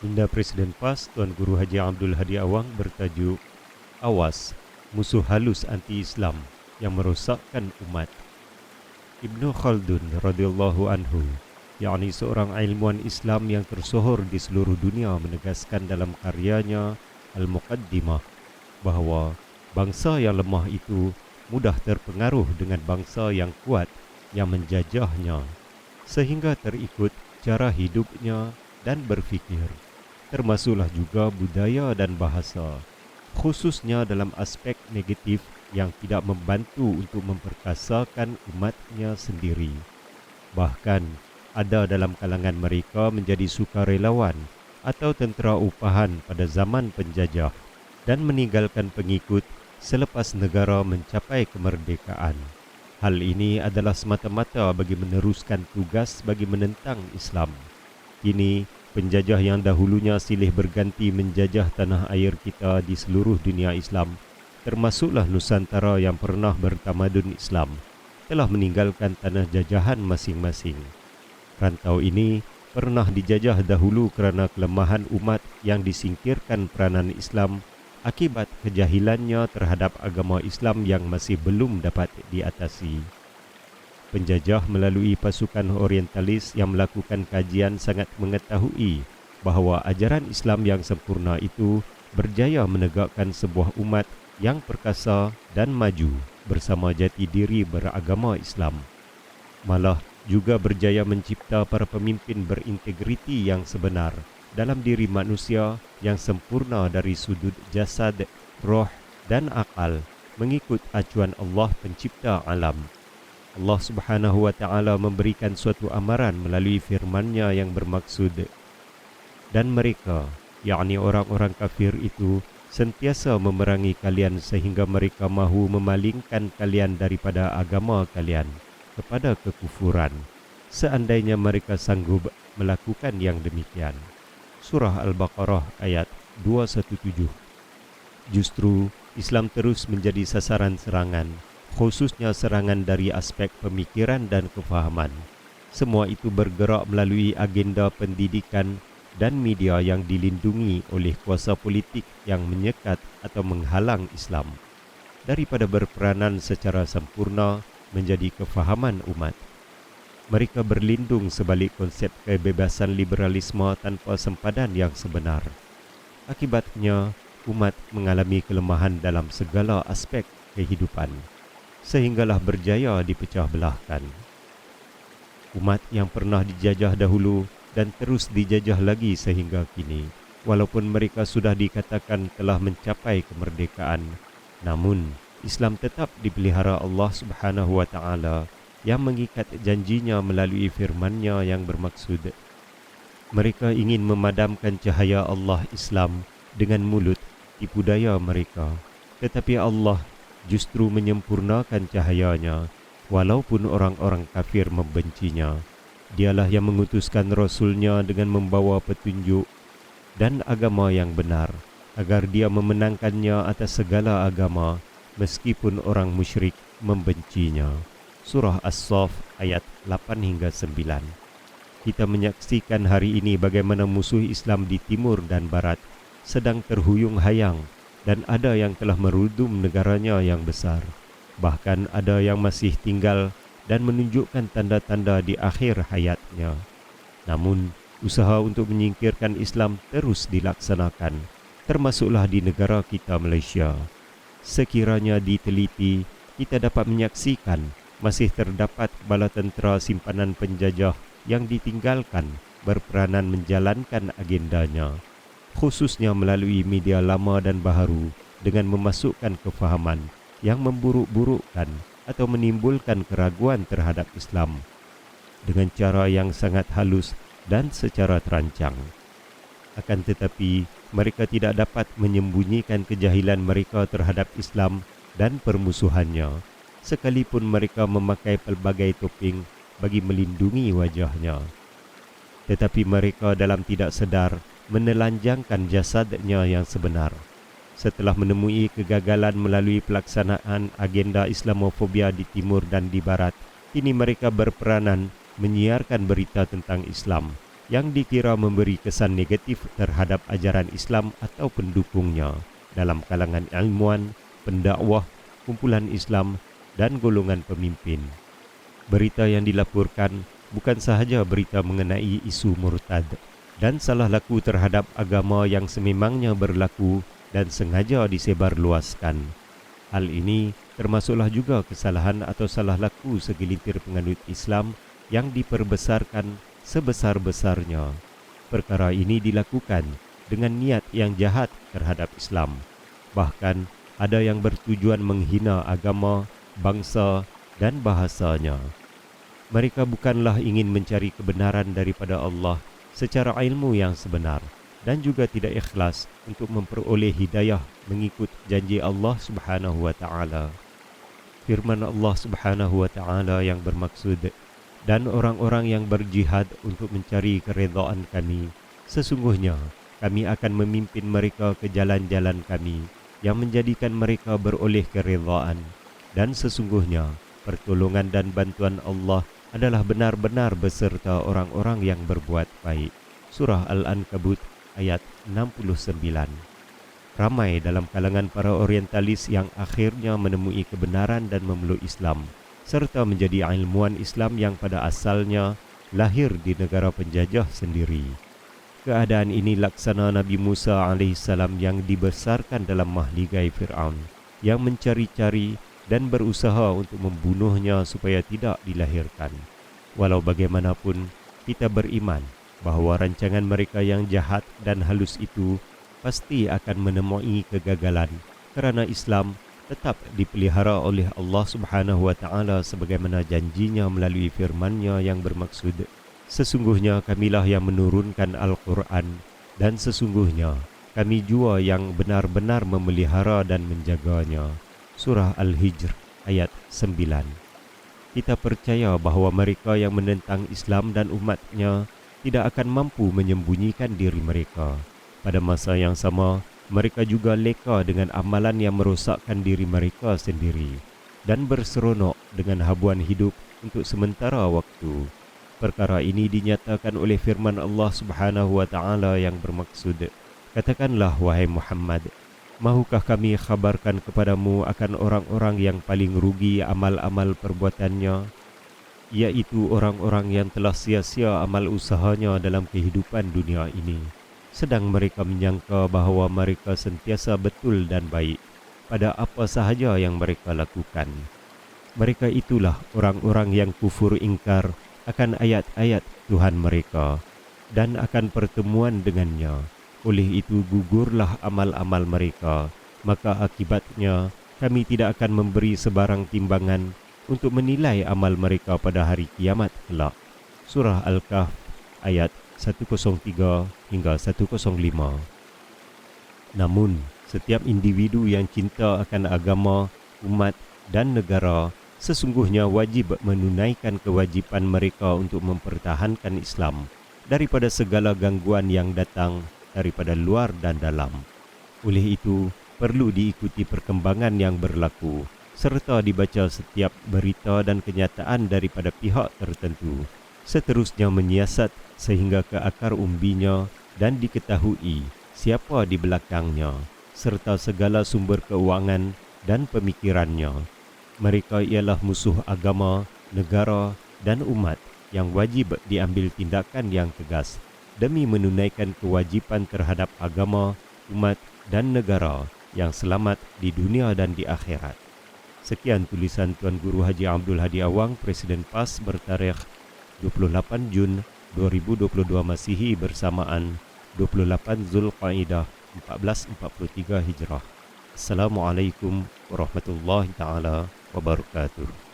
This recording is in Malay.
Minda Presiden PAS Tuan Guru Haji Abdul Hadi Awang bertajuk Awas, Musuh Halus Anti-Islam yang Merosakkan Umat. Ibnu Khaldun radhiyallahu anhu, yakni seorang ilmuwan Islam yang tersohor di seluruh dunia, menegaskan dalam karyanya Al-Muqaddimah bahawa bangsa yang lemah itu mudah terpengaruh dengan bangsa yang kuat yang menjajahnya, sehingga terikut cara hidupnya dan berfikir, termasuklah juga budaya dan bahasa, khususnya dalam aspek negatif yang tidak membantu untuk memperkasakan umatnya sendiri. Bahkan ada dalam kalangan mereka menjadi sukarelawan atau tentera upahan pada zaman penjajah dan meninggalkan pengikut selepas negara mencapai kemerdekaan. Hal ini adalah semata-mata bagi meneruskan tugas bagi menentang Islam. Kini, penjajah yang dahulunya silih berganti menjajah tanah air kita di seluruh dunia Islam, termasuklah Nusantara yang pernah bertamadun Islam, telah meninggalkan tanah jajahan masing-masing. Rantau ini pernah dijajah dahulu kerana kelemahan umat yang disingkirkan peranan Islam akibat kejahilannya terhadap agama Islam yang masih belum dapat diatasi. Penjajah melalui pasukan orientalis yang melakukan kajian sangat mengetahui bahawa ajaran Islam yang sempurna itu berjaya menegakkan sebuah umat yang perkasa dan maju bersama jati diri beragama Islam. Malah juga berjaya mencipta para pemimpin berintegriti yang sebenar dalam diri manusia yang sempurna dari sudut jasad, roh dan akal mengikut acuan Allah pencipta alam. Allah Subhanahu wa taala memberikan suatu amaran melalui firman-Nya yang bermaksud, dan mereka, yakni orang-orang kafir itu, sentiasa memerangi kalian sehingga mereka mahu memalingkan kalian daripada agama kalian kepada kekufuran, seandainya mereka sanggup melakukan yang demikian. Surah Al-Baqarah ayat 217. Justru Islam terus menjadi sasaran serangan, khususnya serangan dari aspek pemikiran dan kefahaman. Semua itu bergerak melalui agenda pendidikan dan media yang dilindungi oleh kuasa politik yang menyekat atau menghalang Islam daripada berperanan secara sempurna menjadi kefahaman umat. Mereka berlindung sebalik konsep kebebasan liberalisme tanpa sempadan yang sebenar. Akibatnya, umat mengalami kelemahan dalam segala aspek kehidupan, sehinggalah berjaya dipecah belahkan. Umat yang pernah dijajah dahulu dan terus dijajah lagi sehingga kini, walaupun mereka sudah dikatakan telah mencapai kemerdekaan, namun Islam tetap dipelihara Allah Subhanahu wa taala yang mengikat janjinya melalui firman-Nya yang bermaksud, mereka ingin memadamkan cahaya Allah Islam dengan mulut tipu daya mereka, tetapi Allah justru menyempurnakan cahayanya walaupun orang-orang kafir membencinya. Dialah yang mengutuskan Rasul-Nya dengan membawa petunjuk dan agama yang benar, agar dia memenangkannya atas segala agama meskipun orang musyrik membencinya. Surah As-Saff ayat 8 hingga 9. Kita menyaksikan hari ini bagaimana musuh Islam di timur dan barat sedang terhuyung hayang, dan ada yang telah merudum negaranya yang besar. Bahkan ada yang masih tinggal dan menunjukkan tanda-tanda di akhir hayatnya. Namun, usaha untuk menyingkirkan Islam terus dilaksanakan, termasuklah di negara kita Malaysia. Sekiranya diteliti, kita dapat menyaksikan masih terdapat bala tentera simpanan penjajah yang ditinggalkan berperanan menjalankan agendanya, khususnya melalui media lama dan baharu, dengan memasukkan kefahaman yang memburuk-burukkan atau menimbulkan keraguan terhadap Islam dengan cara yang sangat halus dan secara terancang. Akan tetapi, mereka tidak dapat menyembunyikan kejahilan mereka terhadap Islam dan permusuhannya, sekalipun mereka memakai pelbagai topeng bagi melindungi wajahnya. Tetapi mereka dalam tidak sedar menelanjangkan jasadnya yang sebenar. Setelah menemui kegagalan melalui pelaksanaan agenda Islamofobia di timur dan di barat, kini mereka berperanan menyiarkan berita tentang Islam yang dikira memberi kesan negatif terhadap ajaran Islam atau pendukungnya dalam kalangan ilmuwan, pendakwah, kumpulan Islam dan golongan pemimpin. Berita yang dilaporkan bukan sahaja berita mengenai isu murtad dan salah laku terhadap agama yang sememangnya berlaku dan sengaja disebarluaskan. Hal ini termasuklah juga kesalahan atau salah laku segelintir penganut Islam yang diperbesarkan sebesar-besarnya. Perkara ini dilakukan dengan niat yang jahat terhadap Islam. Bahkan ada yang bertujuan menghina agama, bangsa dan bahasanya. Mereka bukanlah ingin mencari kebenaran daripada Allah secara ilmu yang sebenar dan juga tidak ikhlas untuk memperoleh hidayah mengikut janji Allah Subhanahu wa taala. Firman Allah Subhanahu wa taala yang bermaksud, dan orang-orang yang berjihad untuk mencari keredaan kami, sesungguhnya kami akan memimpin mereka ke jalan-jalan kami yang menjadikan mereka beroleh keredaan, dan sesungguhnya pertolongan dan bantuan Allah adalah benar-benar beserta orang-orang yang berbuat baik. Surah Al-Ankabut ayat 69. Ramai dalam kalangan para orientalis yang akhirnya menemui kebenaran dan memeluk Islam, serta menjadi ilmuwan Islam yang pada asalnya lahir di negara penjajah sendiri. Keadaan ini laksana Nabi Musa AS yang dibesarkan dalam mahligai Fir'aun, yang mencari-cari dan berusaha untuk membunuhnya supaya tidak dilahirkan. Walau bagaimanapun, kita beriman bahawa rancangan mereka yang jahat dan halus itu pasti akan menemui kegagalan, kerana Islam tetap dipelihara oleh Allah Subhanahu wa taala sebagaimana janjinya melalui firman-Nya yang bermaksud, sesungguhnya kamilah yang menurunkan Al-Quran dan sesungguhnya kami jua yang benar-benar memelihara dan menjaganya. Surah Al-Hijr ayat 9. Kita percaya bahawa mereka yang menentang Islam dan umatnya tidak akan mampu menyembunyikan diri mereka. Pada masa yang sama, mereka juga leka dengan amalan yang merosakkan diri mereka sendiri dan berseronok dengan habuan hidup untuk sementara waktu. Perkara ini dinyatakan oleh firman Allah Subhanahu wa taala yang bermaksud, katakanlah wahai Muhammad, mahukah kami khabarkan kepadamu akan orang-orang yang paling rugi amal-amal perbuatannya, iaitu orang-orang yang telah sia-sia amal usahanya dalam kehidupan dunia ini, sedang mereka menyangka bahawa mereka sentiasa betul dan baik pada apa sahaja yang mereka lakukan. Mereka itulah orang-orang yang kufur ingkar akan ayat-ayat Tuhan mereka dan akan pertemuan dengannya. Oleh itu gugurlah amal-amal mereka, maka akibatnya kami tidak akan memberi sebarang timbangan untuk menilai amal mereka pada hari kiamat kelak. Surah Al-Kahf ayat 103 hingga 105. Namun, setiap individu yang cinta akan agama, umat dan negara sesungguhnya wajib menunaikan kewajipan mereka untuk mempertahankan Islam daripada segala gangguan yang datang daripada luar dan dalam. Oleh itu, perlu diikuti perkembangan yang berlaku serta dibaca setiap berita dan kenyataan daripada pihak tertentu, seterusnya menyiasat sehingga ke akar umbinya dan diketahui siapa di belakangnya serta segala sumber keuangan dan pemikirannya. Mereka ialah musuh agama, negara dan umat yang wajib diambil tindakan yang tegas demi menunaikan kewajipan terhadap agama, umat dan negara yang selamat di dunia dan di akhirat. Sekian tulisan Tuan Guru Haji Abdul Hadi Awang, Presiden PAS bertarikh 28 Jun 2022 Masihi bersamaan 28 Zulqaidah 1443 Hijrah. Assalamualaikum warahmatullahi taala wabarakatuh.